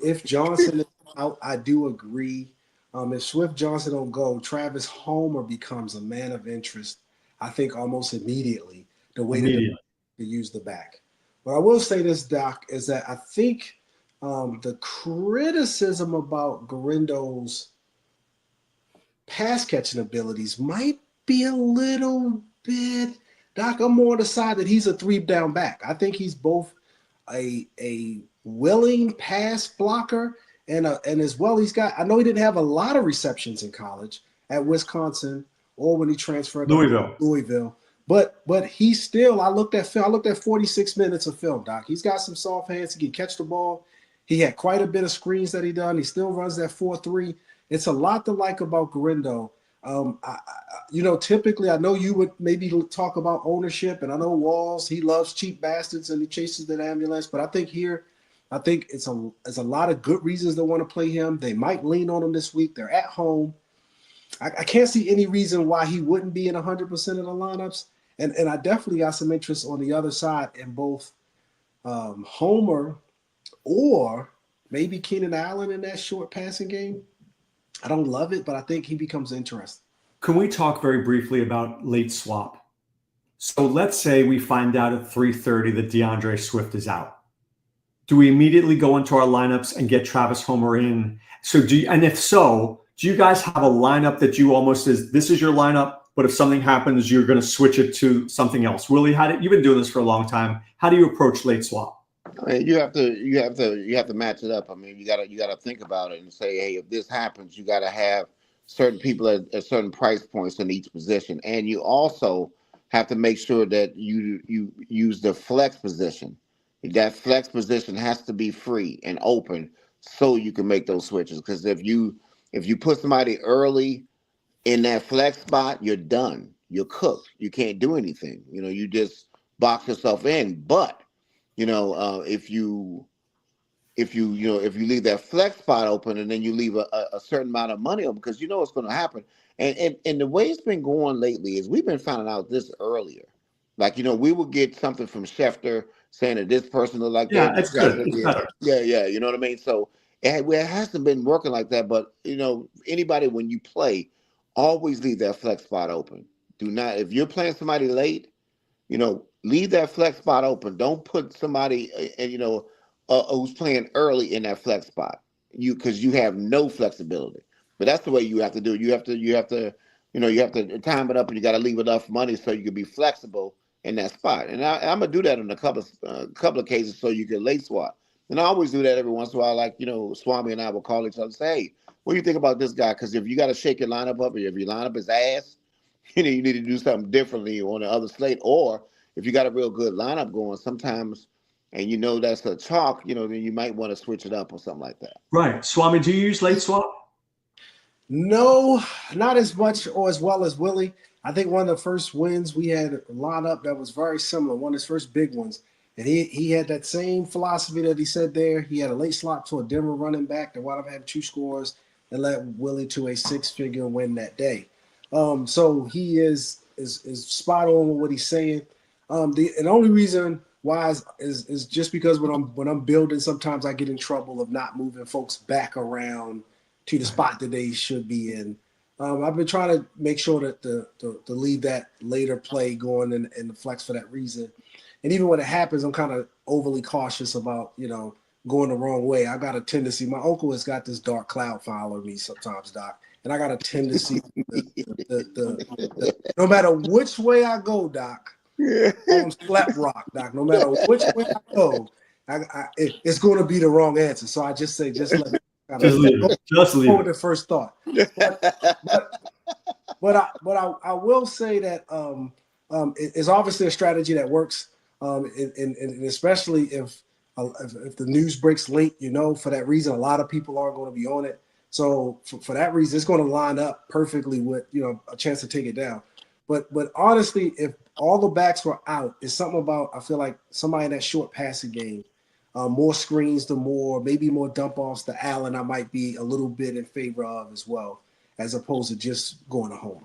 If Johnson is out, I do agree. If Swift Johnson don't go, Travis Homer becomes a man of interest, I think almost immediately, the way to use the back. But I will say this, Doc, is that I think the criticism about Garendo's pass catching abilities might be a little bit, Doc, I'm more on the side that he's a 3-down back. I think he's both a willing pass blocker and as well I know he didn't have a lot of receptions in college at Wisconsin or when he transferred to Louisville. But he still, I looked at 46 minutes of film, Doc. He's got some soft hands. He can catch the ball. He had quite a bit of screens that he done. He still runs that 4.3. It's a lot to like about Garendo. Typically, I know you would maybe talk about ownership, and I know Walls, he loves cheap bastards and he chases that ambulance. But I think it's a lot of good reasons they want to play him. They might lean on him this week. They're at home. I can't see any reason why he wouldn't be in 100% of the lineups. And I definitely got some interest on the other side in both Homer or maybe Keenan Allen in that short passing game. I don't love it, but I think he becomes interesting. Can we talk very briefly about late swap? So let's say we find out at 3:30 that DeAndre Swift is out. Do we immediately go into our lineups and get Travis Homer in? And if so, do you guys have a lineup that you almost this is your lineup, but if something happens, you're going to switch it to something else? Willie, you've been doing this for a long time. How do you approach late swap? I mean, you have to match it up. I mean, you gotta think about it and say, hey, if this happens, you gotta have certain people at certain price points in each position, and you also have to make sure that you use the flex position. That flex position has to be free and open so you can make those switches. Because if you put somebody early in that flex spot, you're done. You're cooked. You can't do anything. You just box yourself in. But if you leave that flex spot open and then you leave a certain amount of money open because what's going to happen. And the way it's been going lately is we've been finding out this earlier. Like, we will get something from Schefter saying that this person look like that. It's good. It's better. Yeah. You know what I mean? So it hasn't been working like that. But, anybody, when you play, always leave that flex spot open. Do not, if you're playing somebody late, leave that flex spot open. Don't put somebody, who's playing early in that flex spot. Because you have no flexibility. But that's the way you have to do it. You have to time it up, and you got to leave enough money so you can be flexible in that spot. And I'm gonna do that in a couple of cases so you can late swap. And I always do that every once in a while. Like Swami and I will call each other and say, "Hey, what do you think about this guy?" Because if you got to shake your lineup up, or if your lineup is ass, you need to do something differently on the other slate. Or if you got a real good lineup going, sometimes, and that's a chalk, then you might want to switch it up or something like that. Right, Swami, do you use late swap? No, not as much or as well as Willie. I think one of the first wins we had a lineup that was very similar, one of his first big ones. And he had that same philosophy that he said there. He had a late slot to a Denver running back that wound up having 2 scores and led Willie to a 6-figure win that day. So he is spot on with what he's saying. The only reason why is just because when I'm building, sometimes I get in trouble of not moving folks back around to the spot that they should be in. I've been trying to make sure that to leave that later play going in the flex for that reason. And even when it happens, I'm kind of overly cautious about, going the wrong way. I got a tendency. My uncle has got this dark cloud following me sometimes, Doc. And I got a tendency no matter which way I go, Doc, on slap rock, Doc. No matter which way I go, it's going to be the wrong answer. So I just say, just let me just leave it. The first thought. But I will say that it's obviously a strategy that works, and especially if the news breaks late, for that reason, a lot of people aren't going to be on it. So for that reason, it's going to line up perfectly with a chance to take it down. But honestly, if all the backs were out, it's something about, I feel like somebody in that short passing game, more screens to Moore, maybe more dump offs to Allen, I might be a little bit in favor of as well, as opposed to just going to home.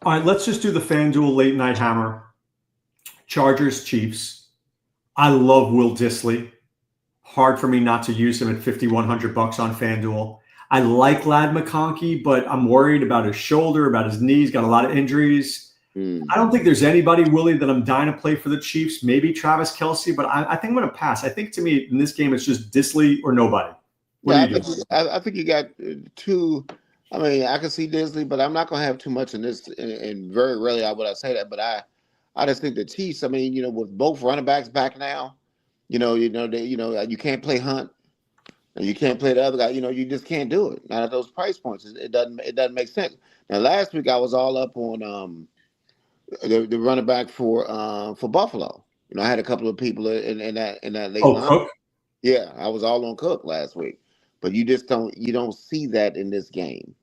All right, let's just do the FanDuel late night hammer. Chargers, Chiefs. I love Will Dissly. Hard for me not to use him at $5,100 on FanDuel. I like Ladd McConkey, but I'm worried about his shoulder, about his knees, got a lot of injuries. I don't think there's anybody, Willie, that I'm dying to play for the Chiefs. Maybe Travis Kelce, but I think I'm going to pass. I think to me in this game, it's just Dissly or nobody. What do you do? I think you got two. I mean, I can see Dissly, but I'm not going to have too much in this. And very rarely would I say that, but I just think the Chiefs. I mean, with both running backs back now, you can't play Hunt. And you can't play the other guy. You just can't do it. Not at those price points. It doesn't make sense. Now, last week I was all up on the running back for Buffalo. I had a couple of people in that late line. Cook? Yeah, I was all on Cook last week. But you don't see that in this game.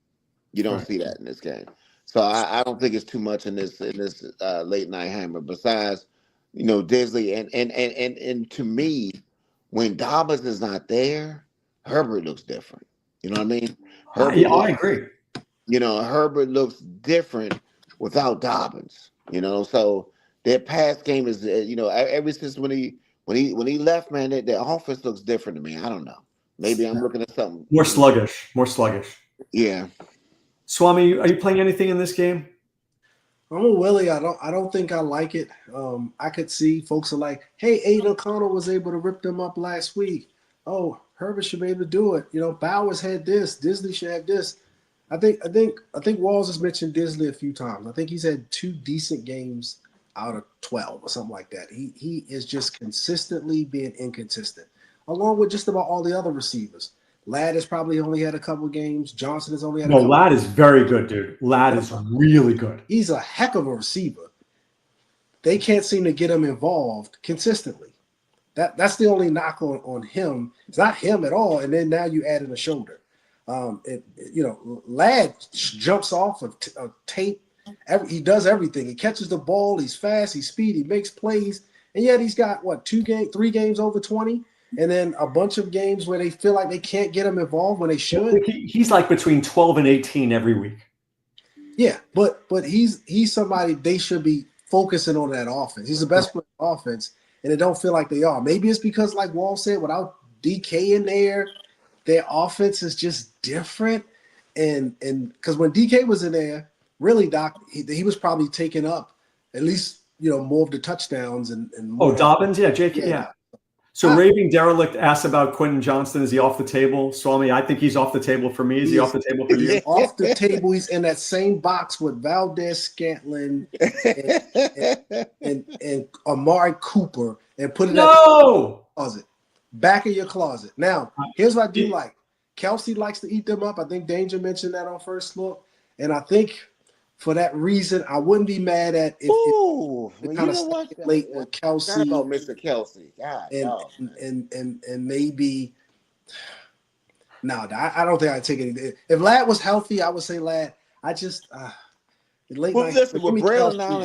You don't see that in this game. So I don't think it's too much in this late night hammer. Besides, Disley and to me, when Dobbins is not there, Herbert looks different. You know what I mean? I agree. Herbert looks different without Dobbins. So their pass game is, ever since when he left, man, their offense looks different to me. I don't know. Maybe I'm looking at something more sluggish. Yeah. Swame, are you playing anything in this game? I'm a Willie. I don't think I like it. I could see folks are like, hey, Aiden O'Connell was able to rip them up last week. Oh, Herbert should be able to do it. Bowers had this. Disney should have this. I think Walls has mentioned Disley a few times. I think he's had 2 decent games out of 12 or something like that. He is just consistently being inconsistent, along with just about all the other receivers. Ladd has probably only had a couple of games. Johnson has only had a couple. Ladd is very good, dude. Ladd is really good. He's a heck of a receiver. They can't seem to get him involved consistently. That's the only knock on him. It's not him at all. And then now you add in a shoulder. Ladd jumps off of tape. He does everything. He catches the ball. He's fast. He's speedy. He makes plays. And yet he's got, 3 games over 20? And then a bunch of games where they feel like they can't get him involved when they should. He's like between 12 and 18 every week. Yeah, but he's somebody they should be focusing on that offense. He's the best player on offense, and it don't feel like they are. Maybe it's because, like Wall said, without DK in there, their offense is just different. And because when DK was in there, really, Doc, he was probably taking up at least more of the touchdowns and more. Dobbins, yeah, JK, yeah. So Raving Derelict asked about Quentin Johnston. Is he off the table? Swami, I think he's off the table for me. Is he off the table for you? Off the table. He's in that same box with Valdez Scantling and Amari Cooper and put it in the closet. Back of your closet. Now, here's what I do like. Kelce likes to eat them up. I think Danger mentioned that on First Look. And I think for that reason, I wouldn't be mad at if kind of late with Kelce. About Mr. Kelce. God, and maybe I don't think I'd take anything. If Ladd was healthy, I would say Ladd. I just late night. Listen, with Braylon now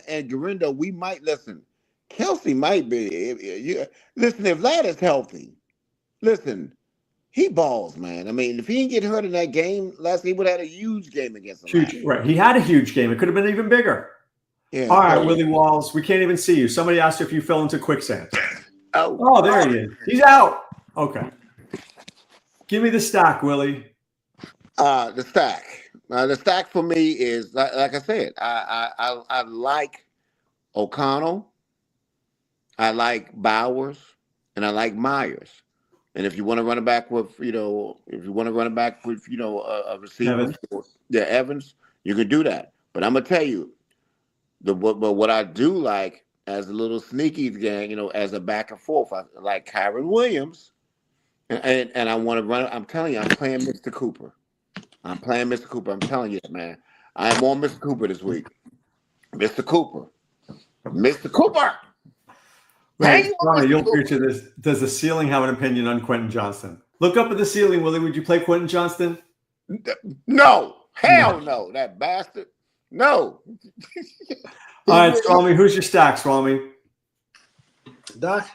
and Garindo, we might listen. Kelsey might be. Listen, if Vlad is healthy, listen, he balls, man. I mean, if he didn't get hurt in that game last, he would have had a huge game against them Huge, last. right? He had a huge game. It could have been even bigger. Yeah. All right, Willie Walls. We can't even see you. Somebody asked if you fell into quicksand. Oh, there he is. He's out. Okay. Give me the stack, Willie. The stack. The stack for me is like I said. I like O'Connell. I like Bowers, and I like Myers. And if you want to run it back with, a receiver, Evans, you can do that. But I'm gonna tell you, what I do like as a little sneaky gang, as a back and forth, I like Kyron Williams, and I want to run. I'm telling you, I'm playing Mr. Cooper. I'm telling you, man. I am on Mr. Cooper this week. Mr. Cooper. Wait, you'll feature this. Does the ceiling have an opinion on Quentin Johnston? Look up at the ceiling, Willie. Would you play Quentin Johnston? No. Hell no. That bastard. No. All right, Swame. Who's your stack, Swame? Doc,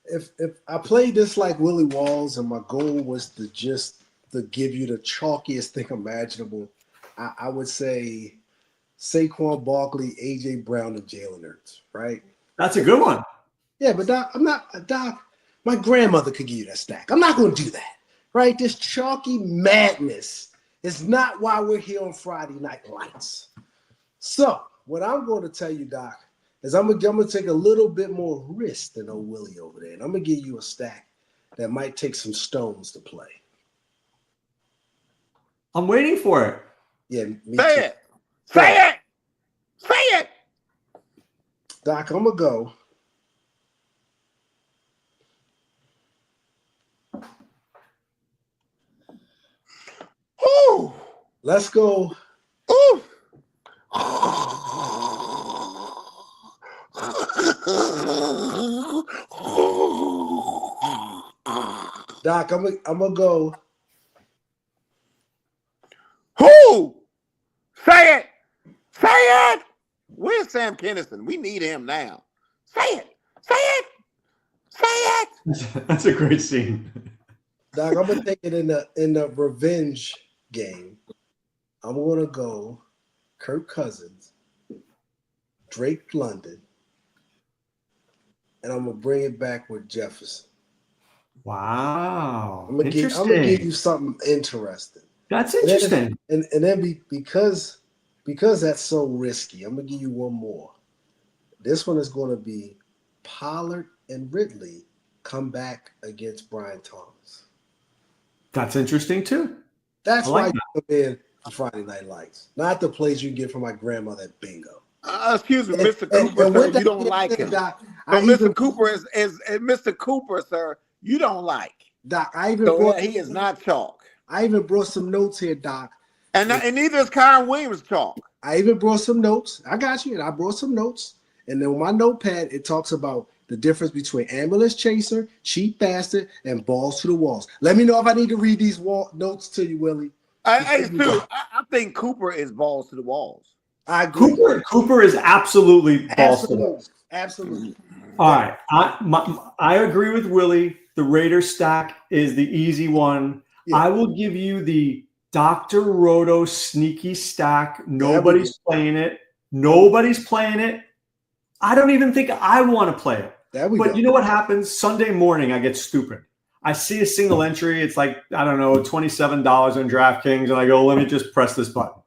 if I played this like Willie Walls and my goal was to give you the chalkiest thing imaginable, I would say Saquon Barkley, A.J. Brown, and Jalen Hurts, right? That's a good one. Yeah, but Doc, my grandmother could give you that stack. I'm not going to do that, right? This chalky madness is not why we're here on Friday Night Lights. So what I'm going to tell you, Doc, is I'm going to take a little bit more risk than old Willie over there, and I'm going to give you a stack that might take some stones to play. I'm waiting for it. Yeah, Say it. Doc, I'm going to go. Ooh. Let's go. Ooh. Doc, I'm gonna go. Who? Say it. Where's Sam Kinison? We need him now. Say it. That's a great scene. Doc, I'm gonna take it in the revenge game. I'm gonna go Kirk Cousins, Drake London, and I'm gonna bring it back with Jefferson. Wow. I'm gonna give you something interesting. That's interesting. And then because that's so risky, I'm gonna give you one more. This one is gonna be Pollard and Ridley come back against Brian Thomas. That's interesting too. That's why you come in to Friday Night Lights, not the place you get from my grandmother at bingo. Excuse me, Mr. Cooper, sir, you don't like him. Doc, Mr. Cooper is Mr. Cooper, sir. You don't like. Doc, he is not chalk. I even brought some notes here, Doc. And neither is Kyron Williams chalk. I even brought some notes. I got you. And I brought some notes. And then on my notepad, it talks about the difference between ambulance chaser, cheap bastard, and balls to the walls. Let me know if I need to read these notes to you, Willie. I think Cooper is balls to the walls. I agree. Cooper is absolutely balls to the walls. Absolutely. All right. I agree with Willie. The Raiders stack is the easy one. Yeah. I will give you the Dr. Roto sneaky stack. Nobody's playing it. I don't even think I want to play it. But you know what happens? Sunday morning, I get stupid. I see a single entry. It's like, I don't know, $27 on DraftKings. And I go, let me just press this button.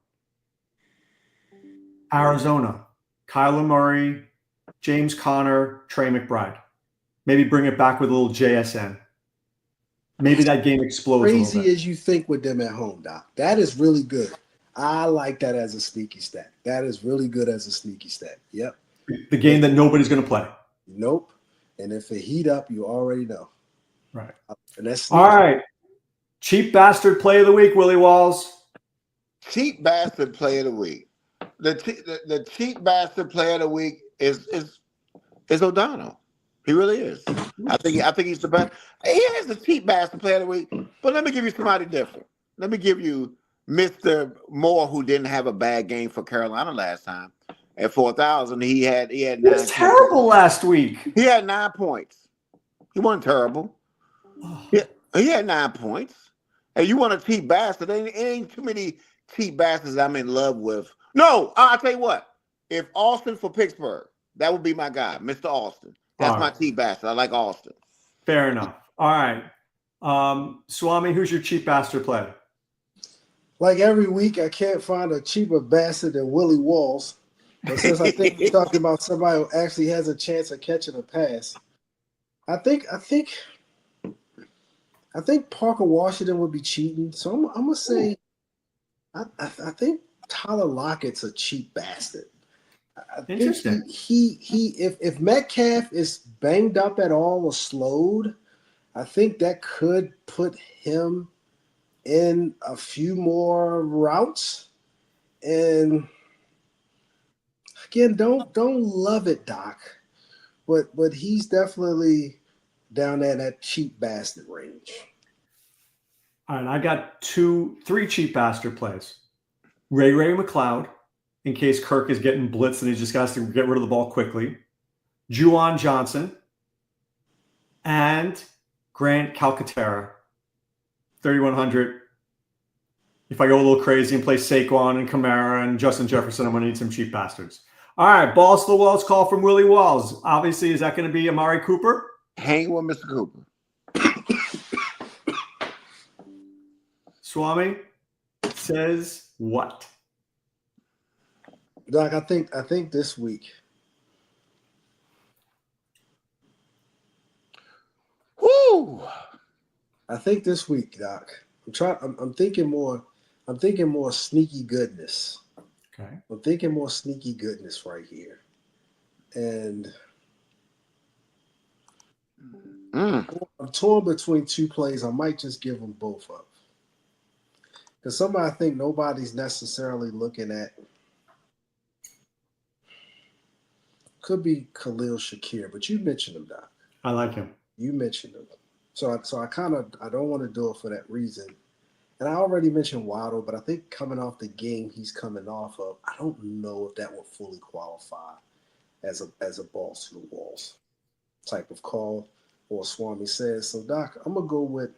Arizona, Kyler Murray, James Conner, Trey McBride. Maybe bring it back with a little JSN. Maybe that game explodes. Crazy as you think with them at home, Doc. That is really good. I like that as a sneaky stack. That is really good as a sneaky stack. Yep. The game that nobody's going to play. Nope. And if it heat up, you already know. Right. And that's all right. Cheap bastard play of the week, Willie Walls. Cheap bastard play of the week. The cheap bastard play of the week is O'Donnell. He really is. I think he's the best. He is the cheap bastard player of the week. But let me give you somebody different. Let me give you Mr. Moore, who didn't have a bad game for Carolina last time. at 4,000. He had He 9 was terrible last week. He had 9 points. He wasn't terrible. He had 9 points. And you want a cheap bastard? Ain't too many cheap bastards I'm in love with. No, I'll tell you what. If Austin for Pittsburgh, that would be my guy, Mr. Austin. That's my cheap bastard. I like Austin. Fair enough. All right. Swami, who's your cheap bastard play? Like every week, I can't find a cheaper bastard than Willie Walls. But since I think we're talking about somebody who actually has a chance of catching a pass, I think Parker Washington would be cheating. So I'm gonna say I think Tyler Lockett's a cheap bastard. Interesting. If Metcalf is banged up at all or slowed, I think that could put him in a few more routes. And again, don't love it, Doc, but he's definitely down there in that cheap bastard range. All right, I got 3 cheap bastard plays. Ray McLeod, in case Kirk is getting blitzed and he just has to get rid of the ball quickly. Juwan Johnson and Grant Calcaterra, 3,100. If I go a little crazy and play Saquon and Kamara and Justin Jefferson, I'm going to need some cheap bastards. All right, balls to the walls call from Willie Walls. Obviously, is that going to be Amari Cooper? Hang with Mr. Cooper. Swami says what? Doc, I think this week. Woo! I think this week, Doc. I'm thinking more sneaky goodness. Okay. I'm thinking more sneaky goodness right here. And I'm torn between 2 plays. I might just give them both up. Because somebody I think nobody's necessarily looking at could be Khalil Shakir, but you mentioned him, Doc. I like him. You mentioned him. So I don't want to do it for that reason. And I already mentioned Waddle, but I think coming off the game he's coming off of, I don't know if that will fully qualify as a balls to the walls type of call, or Swami says. So, Doc, I'm going to go with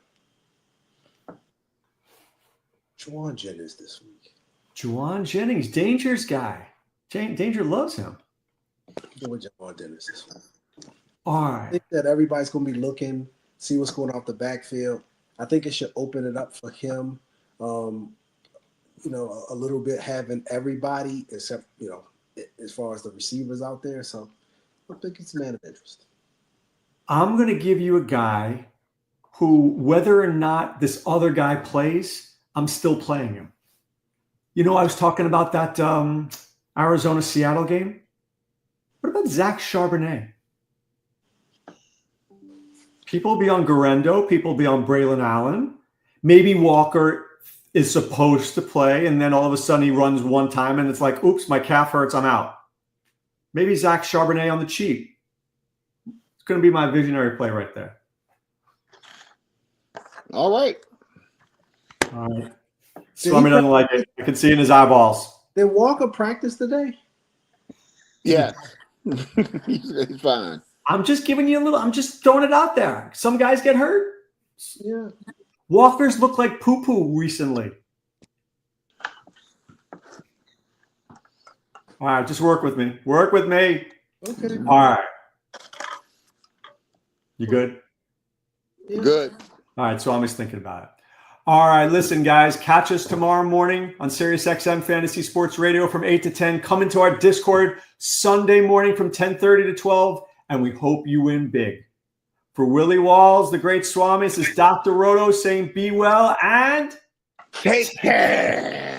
Juwan Jennings this week. Juwan Jennings, Danger's guy. Danger loves him. Go with Juwan Jennings this week. All I right. think that everybody's going to be looking, see what's going off the backfield. I think it should open it up for him, a little bit, having everybody except, as far as the receivers out there. So I think it's a man of interest. I'm going to give you a guy who, whether or not this other guy plays, I'm still playing him. I was talking about that Arizona-Seattle game. What about Zach Charbonnet? People will be on Garendo. People will be on Braylon Allen. Maybe Walker is supposed to play, and then all of a sudden he runs one time, and it's like, oops, my calf hurts, I'm out. Maybe Zach Charbonnet on the cheap. It's going to be my visionary play right there. All right. Swami doesn't like it. I can see it in his eyeballs. Did Walker practice today? Yeah. He's fine. I'm just giving you I'm just throwing it out there. Some guys get hurt. Yeah. Walkers look like poo-poo recently. All right, just work with me. Work with me. Okay. All right. You good? Yeah. Good. All right, so I'm just thinking about it. All right, listen, guys, catch us tomorrow morning on SiriusXM Fantasy Sports Radio from 8 to 10. Come into our Discord Sunday morning from 10:30 to 12, and we hope you win big. For Willie Walls, the great Swami, this is Dr. Roto saying be well and take care.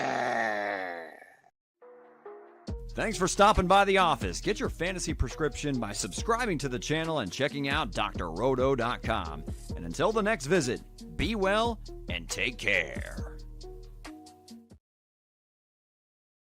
Thanks for stopping by the office. Get your fantasy prescription by subscribing to the channel and checking out drroto.com. And until the next visit, be well and take care.